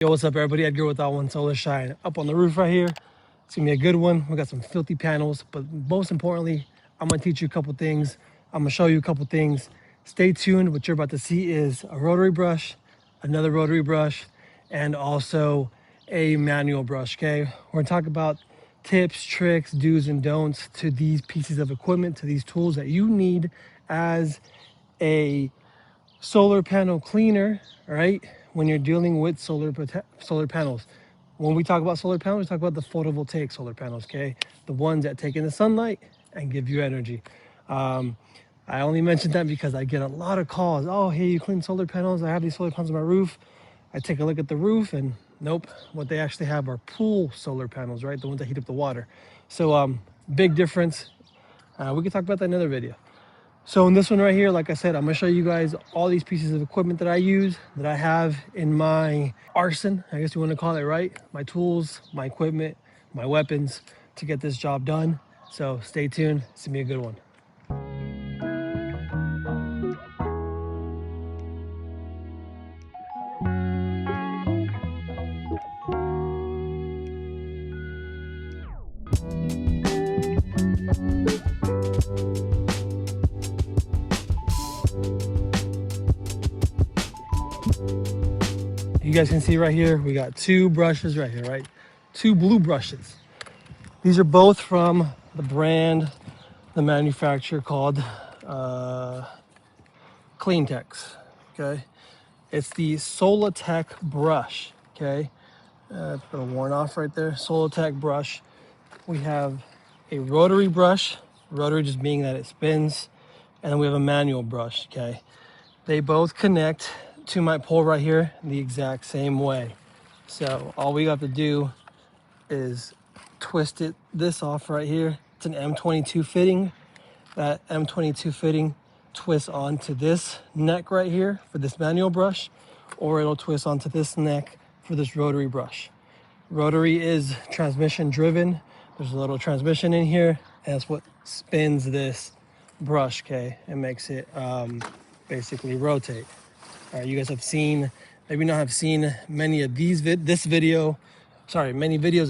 Yo, what's up everybody? Edgar with That One Solar Shine. Up on the roof right here. It's gonna be a good one. We got some filthy panels, but most importantly, I'm gonna teach you a couple things. I'm gonna show you a couple things. Stay tuned. What you're about to see is a rotary brush, another rotary brush, and also a manual brush, okay? We're gonna talk about tips, tricks, do's and don'ts to these pieces of equipment, to these tools that you need as a solar panel cleaner, right? When you're dealing with solar panels. When we talk about solar panels, we talk about the photovoltaic solar panels, okay? The ones that take in the sunlight and give you energy. I only mentioned that because I get a lot of calls. Oh, hey, you clean solar panels? I have these solar panels on my roof. I take a look at the roof and nope, what they actually have are pool solar panels, right? The ones that heat up the water. So big difference. We can talk about that in another video. So in this one right here, like I said, I'm gonna show you guys all these pieces of equipment that I use, that I have in my arsenal, I guess you want to call it, right? My tools, my equipment, my weapons to get this job done. So stay tuned, it's gonna be a good one. You guys can see right here, we got two brushes right here, right? Two blue brushes. These are both from the brand, the manufacturer called Cleantex, okay? It's the Solitech brush, okay? It's a little worn off right there. Solitech brush. We have a rotary brush, rotary just being that it spins, and then we have a manual brush, okay? They both connect to my pole right here the exact same way. So all we have to do is twist this off right here. It's an M22 fitting. That M22 fitting twists onto this neck right here for this manual brush, or it'll twist onto this neck for this rotary brush. Rotary is transmission driven. There's a little transmission in here, and that's what spins this brush, okay? It makes it basically rotate. All right, you guys have seen, maybe not have seen many of these many videos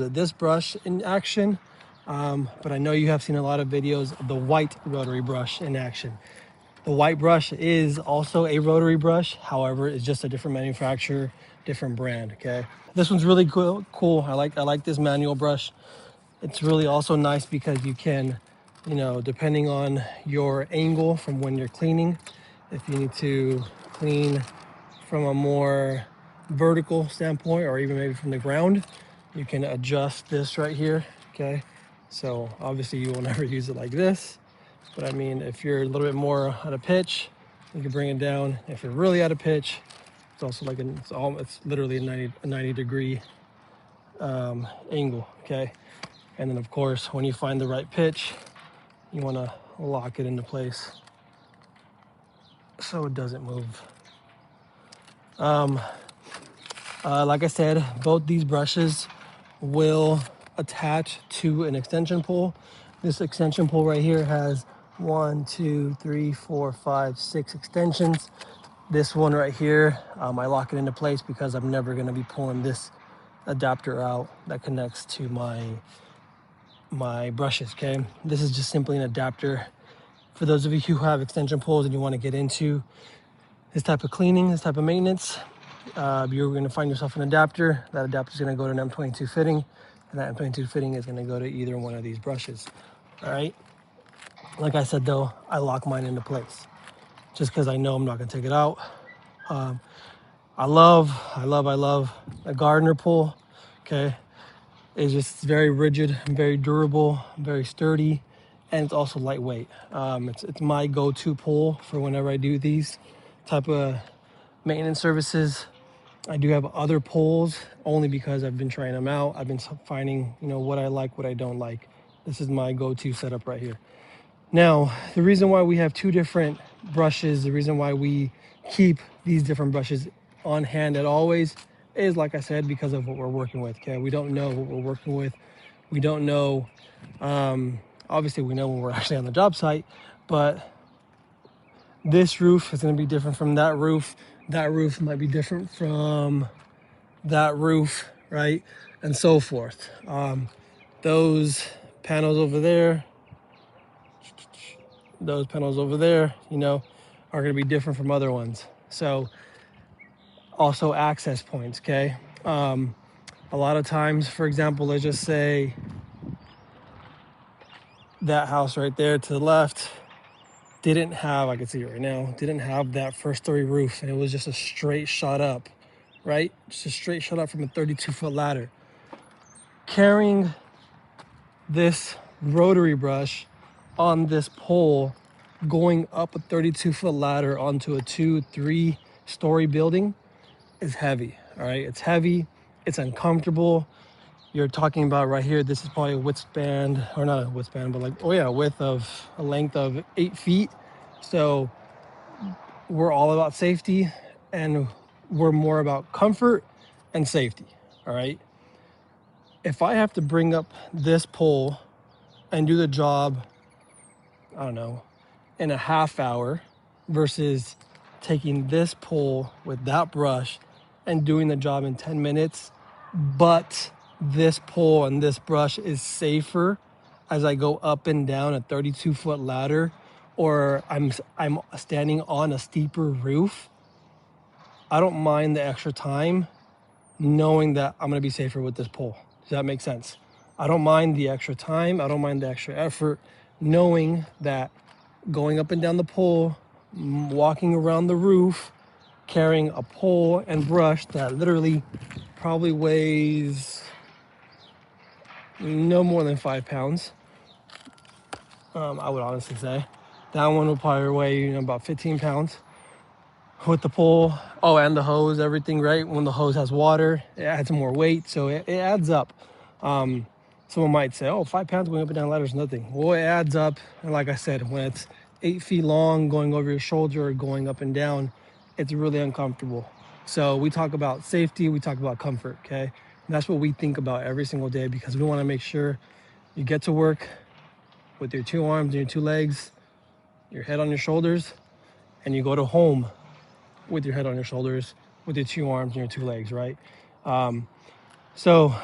of this brush in action, but I know you have seen a lot of videos of the white rotary brush in action. The white brush is also a rotary brush, however, it's just a different manufacturer, different brand, okay? This one's really cool. I like this manual brush. It's really also nice because you can, depending on your angle from when you're cleaning, if you need to clean from a more vertical standpoint or even maybe from the ground, you can adjust this right here, okay? So obviously you will never use it like this, but I mean, if you're a little bit more out of pitch, you can bring it down. If you're really out of pitch, it's also like it's literally a 90 degree angle, okay? And then of course, when you find the right pitch, you want to lock it into place so it doesn't move. Like I said, both these brushes will attach to an extension pole. This extension pole right here has 1, 2, 3, 4, 5, 6 extensions. This one right here, I lock it into place because I'm never going to be pulling this adapter out that connects to my brushes, okay? This is just simply an adapter. For those of you who have extension poles and you want to get into this type of cleaning, this type of maintenance, you're going to find yourself an adapter. That adapter is going to go to an M22 fitting, and that M22 fitting is going to go to either one of these brushes. All right. Like I said, though, I lock mine into place just because I know I'm not going to take it out. I love a Gardner pole. Okay, it's very rigid, very durable, very sturdy, and it's also lightweight. It's my go-to pole for whenever I do these type of maintenance services. I do have other poles only because I've been trying them out. I've been finding, what I like, what I don't like. This is my go-to setup right here. Now, the reason why we have two different brushes, the reason why we keep these different brushes on hand at always is, like I said, because of what we're working with, okay? We don't know what we're working with. We don't know, obviously we know when we're actually on the job site, but this roof is going to be different from that roof. That roof might be different from that roof, right? And so forth. Those panels over there, you know, are going to be different from other ones. So also access points, okay? A lot of times, for example, let's just say that house right there to the left didn't have, I can see it right now, didn't have that first story roof, and it was just a straight shot up, right? Just a straight shot up from a 32-foot ladder. Carrying this rotary brush on this pole, going up a 32-foot ladder onto a 2-3 story building is heavy, all right? It's heavy, it's uncomfortable. You're talking about right here, this is probably a width span, or not a width span, but like, oh yeah, a length of 8 feet. So we're all about safety, and we're more about comfort and safety, all right? If I have to bring up this pole and do the job, I don't know, in a half hour versus taking this pole with that brush and doing the job in 10 minutes, but this pole and this brush is safer as I go up and down a 32-foot ladder, or I'm standing on a steeper roof, I don't mind the extra time knowing that I'm going to be safer with this pole. Does that make sense? I don't mind the extra time. I don't mind the extra effort, knowing that going up and down the pole, walking around the roof, carrying a pole and brush that literally probably weighs no more than 5 pounds. I would honestly say that one will probably weigh about 15 pounds with the pole. Oh, and the hose, everything, right? When the hose has water, it adds more weight, so it adds up. Someone might say, oh, 5 pounds going up and down ladder is nothing. Well, it adds up. And like I said, when it's 8 feet long, going over your shoulder or going up and down, it's really uncomfortable. So we talk about safety, we talk about comfort, okay? And that's what we think about every single day, because we want to make sure you get to work with your 2 arms and your 2 legs, your head on your shoulders, and you go to home with your head on your shoulders, with your 2 arms and your 2 legs, right? So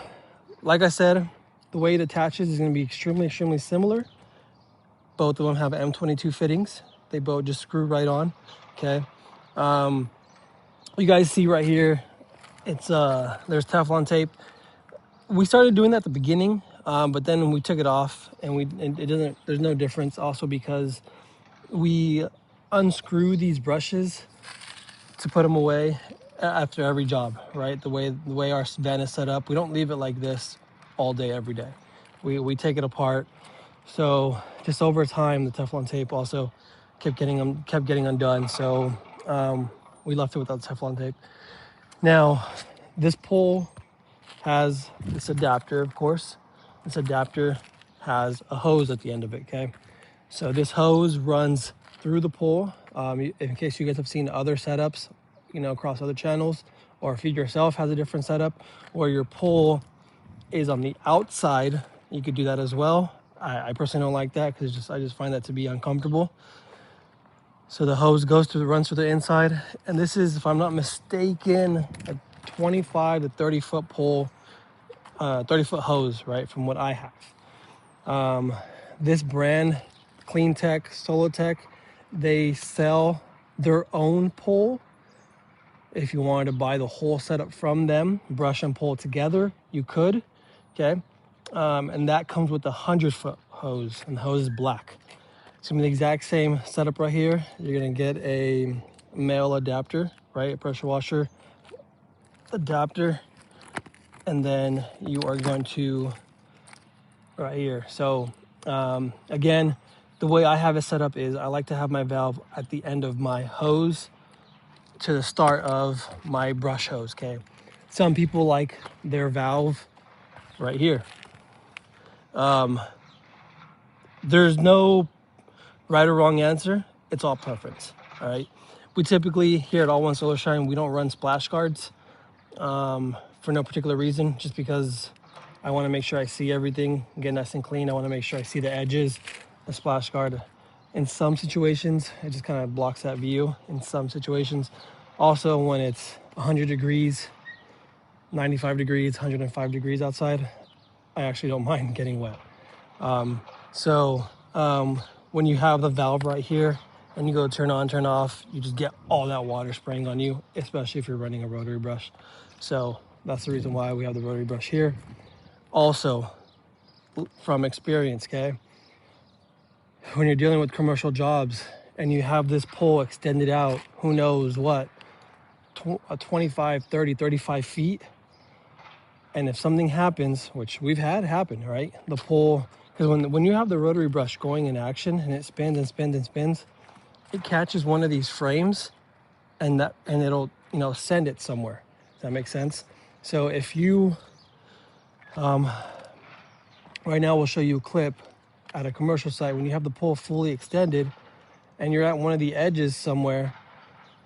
like I said, the way it attaches is going to be extremely similar. Both of them have M22 fittings. They both just screw right on, okay? You guys see right here, it's there's Teflon tape. We started doing that at the beginning, but then we took it off, and it doesn't, there's no difference, also because we unscrew these brushes to put them away after every job, right? The way our van is set up, we don't leave it like this all day, every day. We take it apart. So just over time, the Teflon tape also kept getting undone. So we left it without Teflon tape. Now, this pole has this adapter, of course. This adapter has a hose at the end of it, okay? So this hose runs through the pole. In case you guys have seen other setups, across other channels, or if you yourself has a different setup, or your pole is on the outside, you could do that as well. I personally don't like that, because I just find that to be uncomfortable. So the hose runs through the inside, and this is, if I'm not mistaken, a 25 to 30 foot pole, 30 foot hose, right, from what I have. This brand, CleanTech, Solotech, they sell their own pole. If you wanted to buy the whole setup from them, brush and pole together, you could, okay? And that comes with a 100-foot hose, and the hose is black. It's gonna be the exact same setup right here. You're gonna get a male adapter, right? A pressure washer adapter. And then you are going to, right here. So again, the way I have it set up is I like to have my valve at the end of my hose to the start of my brush hose, okay? Some people like their valve right here. There's no right or wrong answer. It's all preference, all right? We typically, here at All One Solar Shine, we don't run splash guards for no particular reason, just because I want to make sure I see everything, get nice and clean. I want to make sure I see the edges. The splash guard, in some situations, it just kind of blocks that view in some situations. Also, when it's 100 degrees, 95 degrees, 105 degrees outside, I actually don't mind getting wet. So when you have the valve right here and you go turn on, turn off, you just get all that water spraying on you, especially if you're running a rotary brush. So that's the reason why we have the rotary brush here. Also, from experience, okay, when you're dealing with commercial jobs and you have this pole extended out, who knows what, 25, 30, 35 feet. And if something happens, which we've had happen, right? The pole, because when you have the rotary brush going in action and it spins and spins and spins, it catches one of these frames and it'll, send it somewhere. Does that make sense? So if you, right now we'll show you a clip at a commercial site when you have the pole fully extended and you're at one of the edges somewhere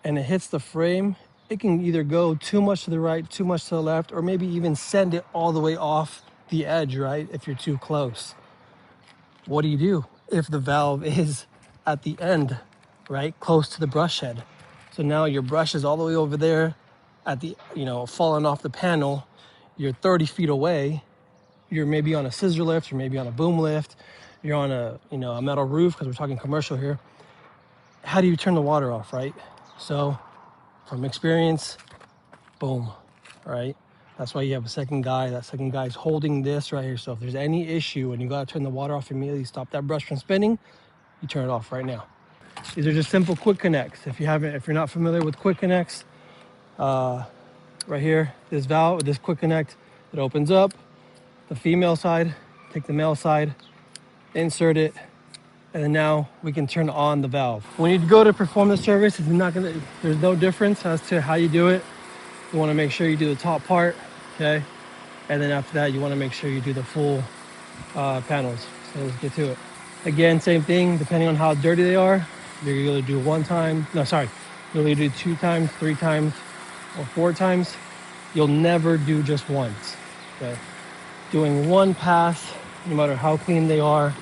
and it hits the frame, it can either go too much to the right, too much to the left, or maybe even send it all the way off the edge, right? If you're too close. What do you do if the valve is at the end, right? Close to the brush head. So now your brush is all the way over there at the, falling off the panel. You're 30 feet away. You're maybe on a scissor lift, you're maybe on a boom lift, you're on a metal roof, because we're talking commercial here. How do you turn the water off, right? So from experience, boom, all right? That's why you have a second guy. That second guy is holding this right here. So if there's any issue and you gotta turn the water off immediately, stop that brush from spinning, you turn it off right now. These are just simple quick connects. If you're not familiar with quick connects, right here, this valve, this quick connect, it opens up the female side, take the male side, insert it, and then now we can turn on the valve. When you go to perform the service, there's no difference as to how you do it. You want to make sure you do the top part, okay? And then after that, you want to make sure you do the full panels. So let's get to it. Again, same thing, depending on how dirty they are, you're gonna do one time, you'll either do 2 times, 3 times, or 4 times. You'll never do just once, okay? Doing one pass, no matter how clean they are,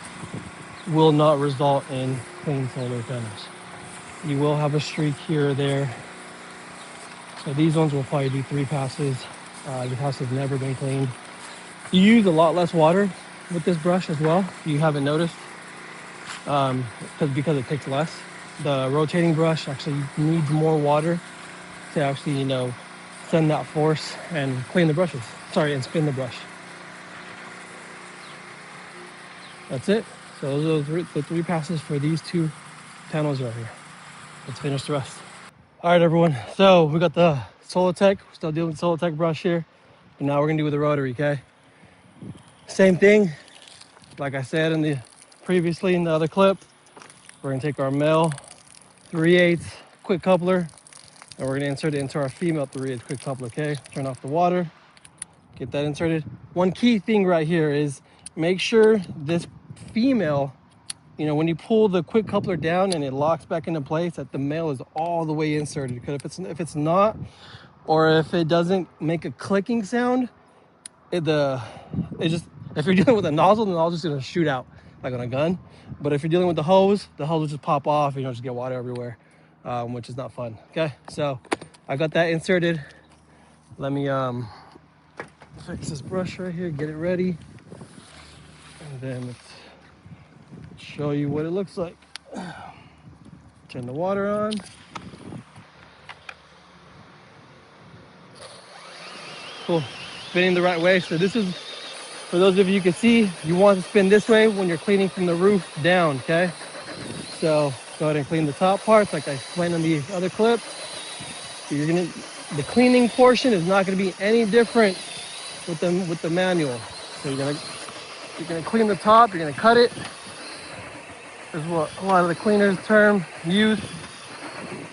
will not result in clean solar panels. You will have a streak here or there. So these ones will probably do 3 passes. Your house has never been cleaned. You use a lot less water with this brush as well. You haven't noticed, because it takes less. The rotating brush actually needs more water to actually, send that force and clean the brushes. And spin the brush. That's it. So those are the 3 passes for these 2 panels right here. Let's finish the rest. All right, everyone. So we got the Solitech. We're still dealing with Solitech brush here. And now we're gonna do with the rotary, okay? Same thing. Like I said previously in the other clip, we're gonna take our male 3/8 quick coupler and we're gonna insert it into our female 3/8 quick coupler, okay? Turn off the water, get that inserted. One key thing right here is make sure this female, when you pull the quick coupler down and it locks back into place, that the male is all the way inserted. Because if it's not, or if it doesn't make a clicking sound, if you're dealing with a nozzle, the nozzle's gonna shoot out like on a gun. But if you're dealing with the hose will just pop off and just get water everywhere, which is not fun. Okay, so I got that inserted. Let me fix this brush right here, get it ready, and then let's show you what it looks like. Turn the water on. Cool, spinning the right way. So this is, for those of you who can see, you want to spin this way when you're cleaning from the roof down, okay? So go ahead and clean the top parts like I explained in the other clip. The cleaning portion is not gonna be any different with the manual. So you're gonna clean the top, you're gonna cut it. Is what a lot of the cleaners term use.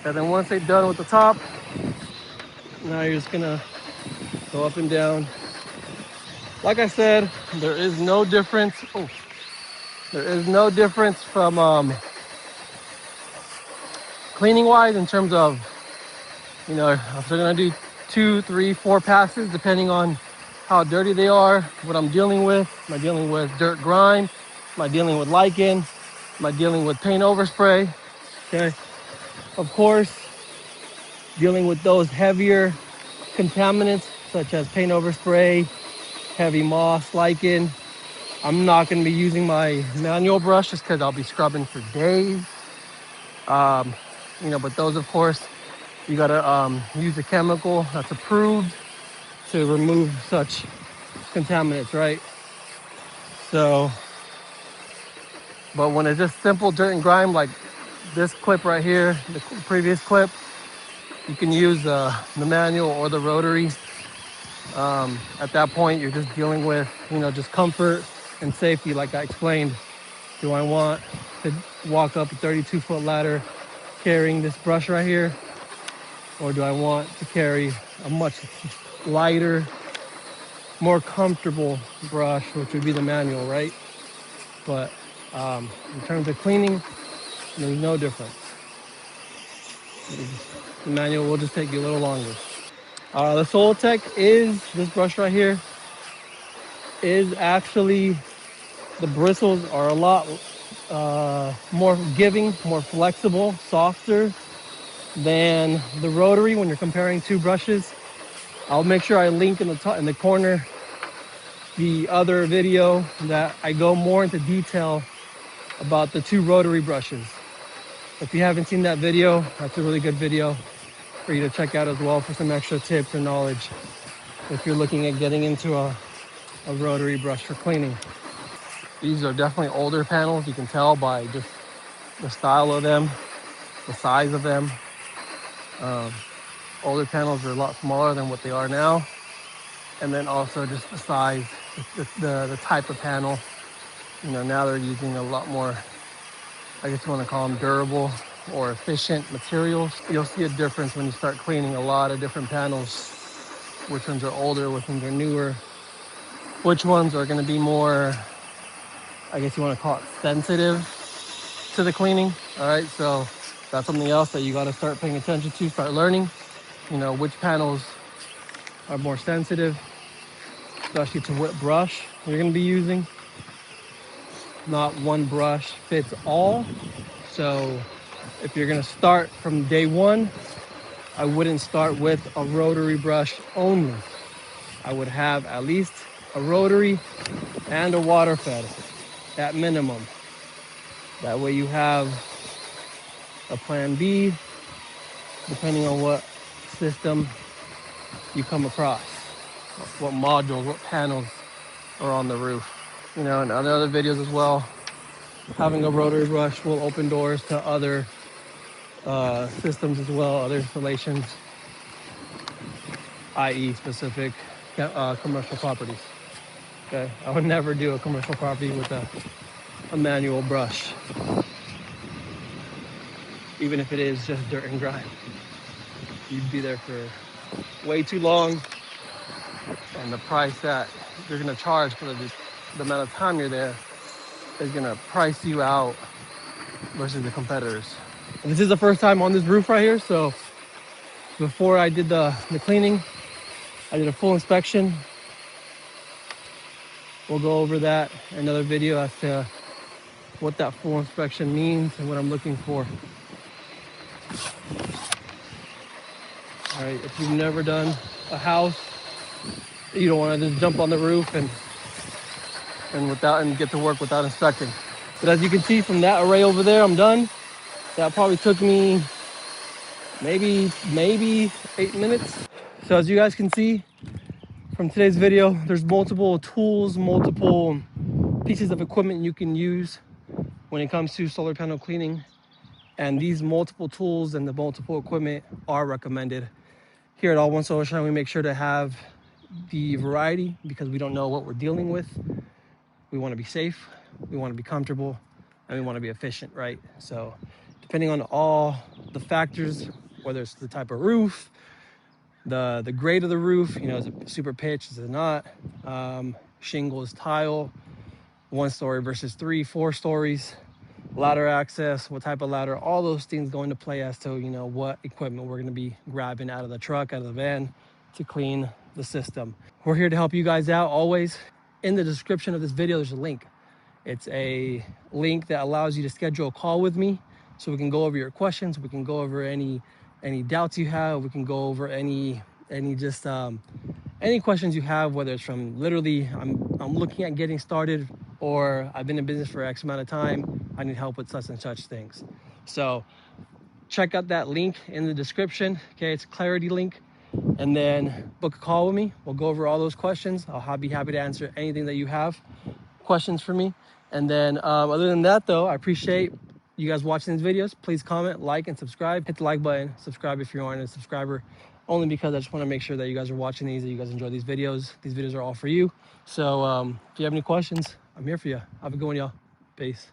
And then once they're done with the top, now you're just gonna go up and down. Like I said, there is no difference. There is no difference from cleaning wise in terms of, if they're gonna do 2, 3, 4 passes, depending on how dirty they are, what I'm dealing with. Am I dealing with dirt grime? Am I dealing with lichen? Am I dealing with paint overspray? Okay. Of course, dealing with those heavier contaminants such as paint overspray, heavy moss, lichen. I'm not going to be using my manual brush just because I'll be scrubbing for days. But those, of course, you got to use a chemical that's approved to remove such contaminants, right? So, but when it's just simple dirt and grime like this clip right here, the previous clip, you can use the manual or the rotary. At that point, you're just dealing with, just comfort and safety, like I explained. Do I want to walk up a 32-foot ladder carrying this brush right here? Or do I want to carry a much lighter, more comfortable brush, which would be the manual, right? But in terms of cleaning, there's no difference. The manual will just take you a little longer. The Solitech is, this brush right here, is actually, the bristles are a lot more giving, more flexible, softer than the Rotary when you're comparing two brushes. I'll make sure I link in the corner the other video that I go more into detail about the two Rotary brushes. If you haven't seen that video, that's a really good video for you to check out as well for some extra tips and knowledge if you're looking at getting into a Rotary brush for cleaning. These are definitely older panels. You can tell by just the style of them, the size of them. Older panels are a lot smaller than what they are now. And then also just the size, the type of panel. Now they're using a lot more, I guess you want to call them durable or efficient materials. You'll see a difference when you start cleaning a lot of different panels. Which ones are older, which ones are newer, which ones are going to be more, I guess you want to call it sensitive to the cleaning. All right, so that's something else that you got to start paying attention to, start learning, which panels are more sensitive, especially to what brush you're going to be using. Not one brush fits all. So if you're going to start from day one, I wouldn't start with a Rotary brush only. I would have at least a Rotary and a water fed at minimum. That way you have a plan B depending on what system you come across, what modules, what panels are on the roof. And other videos as well, having a Rotary brush will open doors to other systems as well, other installations, i.e. specific commercial properties. Okay, I would never do a commercial property with a manual brush, even if it is just dirt and grime. You'd be there for way too long, and the price that you're going to charge for the amount of time you're there is going to price you out versus the competitors. And this is the first time on this roof right here, so before I did the cleaning, I did a full inspection. We'll go over that in another video as to what that full inspection means and what I'm looking for. All right, if you've never done a house, you don't want to just jump on the roof and get to work without inspecting. But as you can see from that array over there, I'm done. That probably took me maybe 8 minutes. So as you guys can see from today's video, there's multiple tools, multiple pieces of equipment you can use when it comes to solar panel cleaning. And these multiple tools and the multiple equipment are recommended. Here at All One Solar Shine, we make sure to have the variety because we don't know what we're dealing with. We want to be safe, we want to be comfortable, and we want to be efficient, right? So depending on all the factors, whether it's the type of roof, the grade of the roof, is it super pitched, is it not? Shingles, tile, 1 story versus 3, 4 stories, ladder access, what type of ladder, all those things go into play as to, what equipment we're going to be grabbing out of the truck, out of the van to clean the system. We're here to help you guys out always. In the description of this video, there's a link. It's a link that allows you to schedule a call with me so we can go over your questions. We can go over any doubts you have. We can go over any any questions you have, whether it's from literally I'm looking at getting started, or I've been in business for X amount of time, I need help with such and such things. So check out that link in the description. Okay, it's a clarity link, and then book a call with me. We'll go over all those questions. I'll be happy to answer anything that you have questions for me. And then other than that though, I appreciate you guys watching these videos. Please comment, like, and subscribe. Hit the like button, subscribe if you aren't a subscriber, only because I just want to make sure that you guys are watching these, that you guys enjoy these videos. These videos are all for you. So if you have any questions, I'm here for you. Have a good one, y'all. Peace.